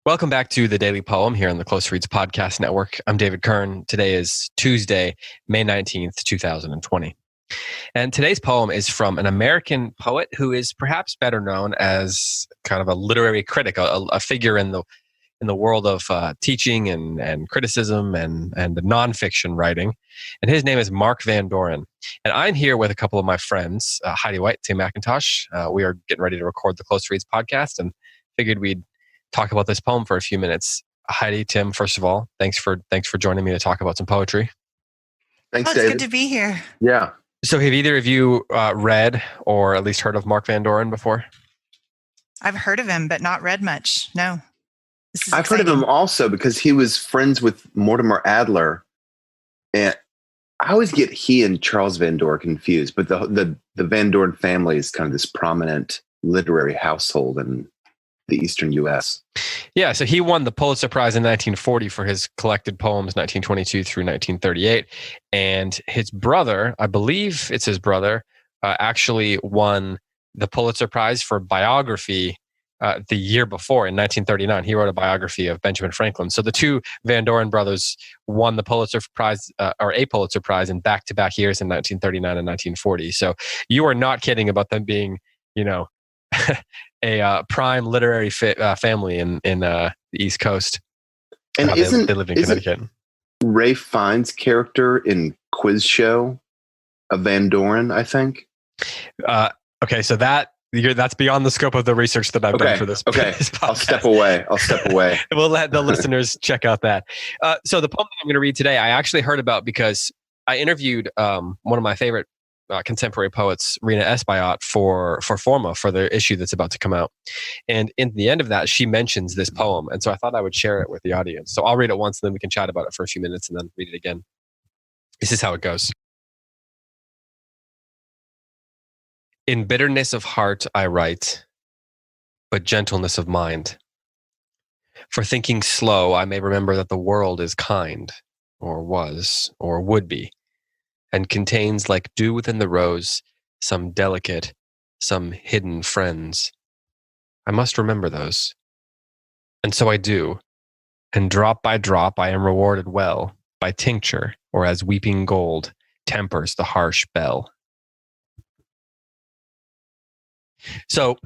Welcome back to the Daily Poem here on the Close Reads Podcast Network. I'm David Kern. Today is Tuesday, May 19th, 2020. And today's poem is from an American poet who is perhaps better known as kind of a literary critic, a figure in the world of teaching and criticism and the nonfiction writing. And his name is Mark Van Doren. And I'm here with a couple of my friends, Heidi White, Tim McIntosh. We are getting ready to record the Close Reads podcast and figured we'd talk about this poem for a few minutes. Heidi, Tim, first of all, thanks for joining me to talk about some poetry. Thanks, it's David. good to be here. Yeah. So have either of you read or at least heard of Mark Van Doren before? I've heard of him, but not read much. No. I've heard of him also because he was friends with Mortimer Adler. And I always get he and Charles Van Doren confused, but the Van Doren family is kind of this prominent literary household in the Eastern U.S. Yeah, so he won the Pulitzer Prize in 1940 for his collected poems, 1922 through 1938. And his brother, I believe it's his brother, actually won the Pulitzer Prize for biography the year before in 1939. He wrote a biography of Benjamin Franklin. So the two Van Doren brothers won the Pulitzer Prize or a Pulitzer Prize in back-to-back years in 1939 and 1940. So you are not kidding about them being, a prime literary family in the East Coast. And they lived in Connecticut. Ralph Fiennes' character in Quiz Show a Van Doren, I think? Okay, so that's beyond the scope of the research that I've done for this. Okay, this I'll step away. We'll let the listeners check out that. So the poem that I'm going to read today, I actually heard about because I interviewed one of my favorite contemporary poets, Rena Espaillat, for Forma, for the issue that's about to come out. And in the end of that, she mentions this poem. And so I thought I would share it with the audience. So I'll read it once, and then we can chat about it for a few minutes and then read it again. This is how it goes. In bitterness of heart I write, but gentleness of mind. For thinking slow, I may remember that the world is kind, or was, or would be, and contains, like dew within the rose, some delicate, some hidden friends. I must remember those. And so I do, and drop by drop I am rewarded well, by tincture, or as weeping gold tempers the harsh bell. So,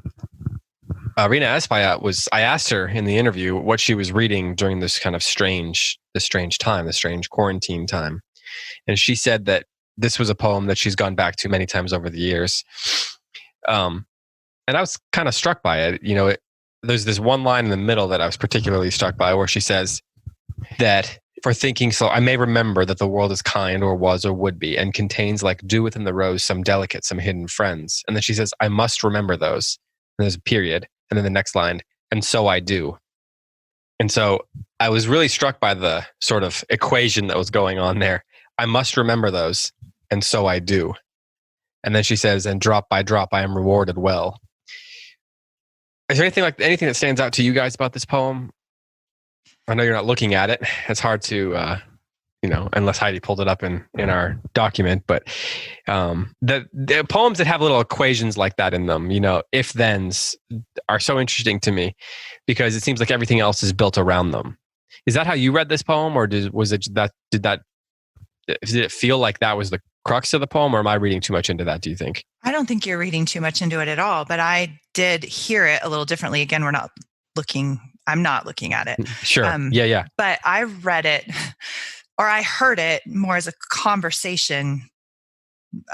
Rena Espaillat I asked her in the interview what she was reading during this kind of strange quarantine time. And she said that this was a poem that she's gone back to many times over the years. And I was kind of struck by it. There's this one line in the middle that I was particularly struck by where she says that for thinking slow, I may remember that the world is kind or was or would be and contains like dew within the rose, some delicate, some hidden friends. And then she says, I must remember those. And there's a period. And then the next line, and so I do. And so I was really struck by the sort of equation that was going on there. I must remember those, and so I do. And then she says, and drop by drop, I am rewarded well. Is there anything that stands out to you guys about this poem? I know you're not looking at it. It's hard to, unless Heidi pulled it up in our document. But the poems that have little equations like that in them, if-thens, are so interesting to me because it seems like everything else is built around them. Is that how you read this poem, or did it feel like that was the crux of the poem, or am I reading too much into that, do you think? I don't think you're reading too much into it at all, but I did hear it a little differently. Again, I'm not looking at it. Sure. Yeah. But I read it, or I heard it more as a conversation.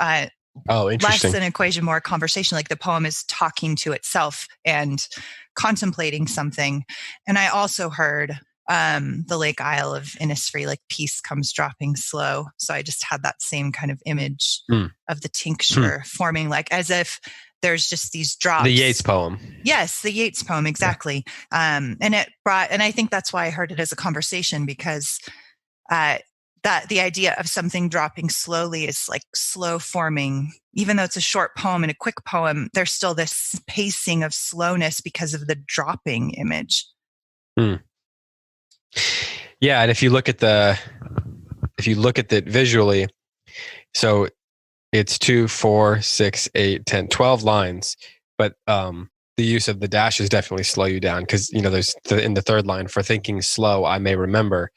Interesting. Less an equation, more a conversation. Like the poem is talking to itself and contemplating something. And I also heard the Lake Isle of Innisfree, like peace comes dropping slow. So I just had that same kind of image of the tincture forming, like as if there's just these drops. The Yeats poem. Yes, the Yeats poem, exactly. Yeah. And I think that's why I heard it as a conversation, because that the idea of something dropping slowly is like slow forming. Even though it's a short poem and a quick poem, there's still this pacing of slowness because of the dropping image. Yeah, and if you look at it visually, so it's 2, 4, 6, 8, 10, 12 lines, but the use of the dashes definitely slow you down because, there's in the third line, for thinking slow, I may remember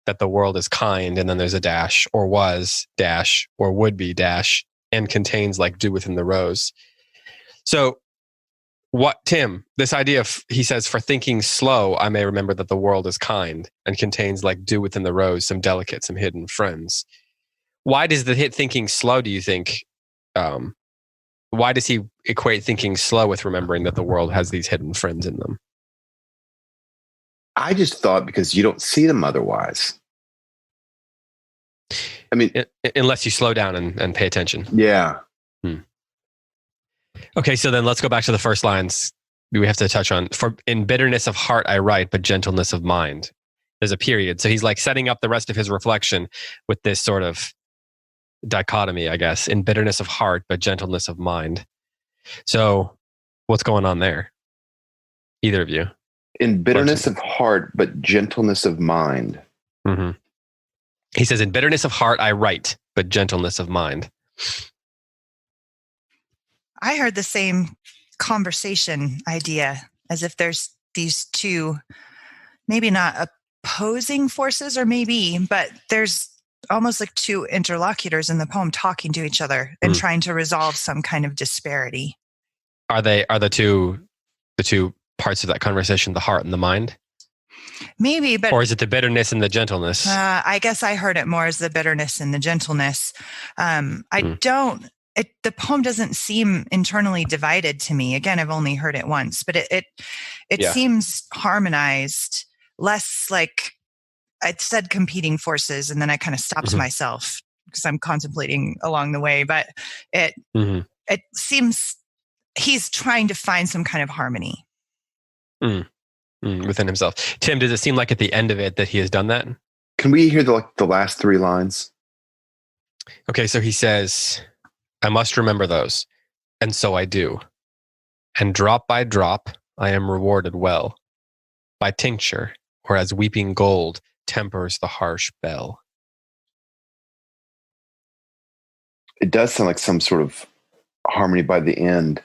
that the world is kind. And then there's a dash, or was dash, or would be dash, and contains like dew within the rose. So Tim, this idea of, he says, for thinking slow, I may remember that the world is kind and contains like dew within the rose, some delicate, some hidden friends. Why does the hit thinking slow, do you think, why does he equate thinking slow with remembering that the world has these hidden friends in them? I just thought because you don't see them otherwise. I mean, unless you slow down and pay attention. Yeah. Okay, so then let's go back to the first lines we have to touch on. For in bitterness of heart I write, but gentleness of mind. There's a period. So he's like setting up the rest of his reflection with this sort of dichotomy, I guess. In bitterness of heart, but gentleness of mind. So what's going on there? Either of you? In bitterness of heart, but gentleness of mind. Mm-hmm. He says, in bitterness of heart I write, but gentleness of mind. I heard the same conversation idea, as if there's these two, maybe not opposing forces, or maybe, but there's almost like two interlocutors in the poem talking to each other and trying to resolve some kind of disparity. Are the two parts of that conversation the heart and the mind? Maybe, but... Or is it the bitterness and the gentleness? I guess I heard it more as the bitterness and the gentleness. The poem doesn't seem internally divided to me. Again, I've only heard it once, but it seems harmonized, less like I said competing forces, and then I kind of stopped myself because I'm contemplating along the way. But it seems he's trying to find some kind of harmony within himself. Tim, does it seem like at the end of it that he has done that? Can we hear the last three lines? Okay, so he says, I must remember those, and so I do. And drop by drop, I am rewarded well. By tincture, or as weeping gold tempers the harsh bell. It does sound like some sort of harmony by the end.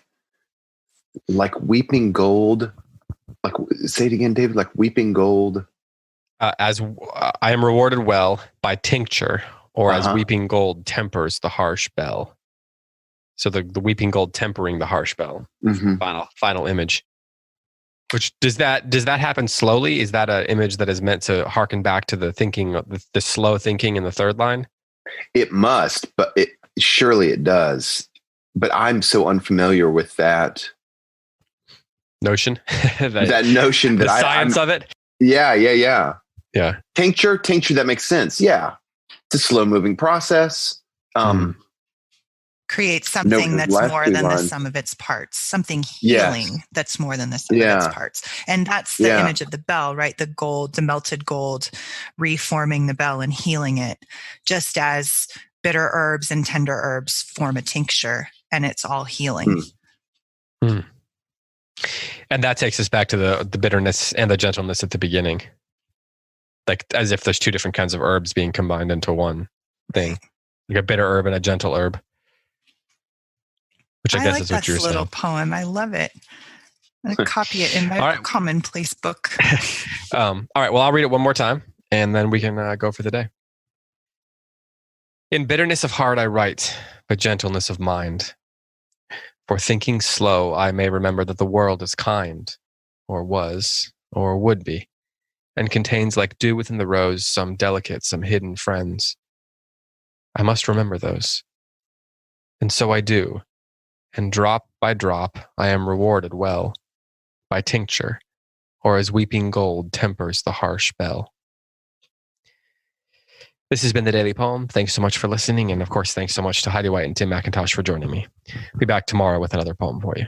Like weeping gold. Like, say it again, David. Like weeping gold. As I am rewarded well by tincture, or as weeping gold tempers the harsh bell. So the weeping gold tempering the harsh bell. Final image. Which does that happen slowly? Is that an image that is meant to harken back to the thinking, the slow thinking in the third line? It must, but surely it does. But I'm so unfamiliar with that notion. that notion, the science of it. Yeah. Tincture. That makes sense. Yeah, it's a slow moving process. Create something that's more than the sum of its parts, something healing that's more than the sum of its parts. And that's the image of the bell, right? The gold, the melted gold, reforming the bell and healing it, just as bitter herbs and tender herbs form a tincture, and it's all healing. And that takes us back to the bitterness and the gentleness at the beginning. Like as if there's two different kinds of herbs being combined into one thing. Like a bitter herb and a gentle herb. Which I guess is what you're saying. Little poem. I love it. I'm going to copy it in my commonplace book. All right. Well, I'll read it one more time and then we can go for the day. In bitterness of heart I write, but gentleness of mind. For thinking slow, I may remember that the world is kind, or was, or would be, and contains like dew within the rose some delicate, some hidden friends. I must remember those. And so I do. And drop by drop, I am rewarded well, by tincture, or as weeping gold tempers the harsh bell. This has been the Daily Poem. Thanks so much for listening. And of course, thanks so much to Heidi White and Tim McIntosh for joining me. I'll be back tomorrow with another poem for you.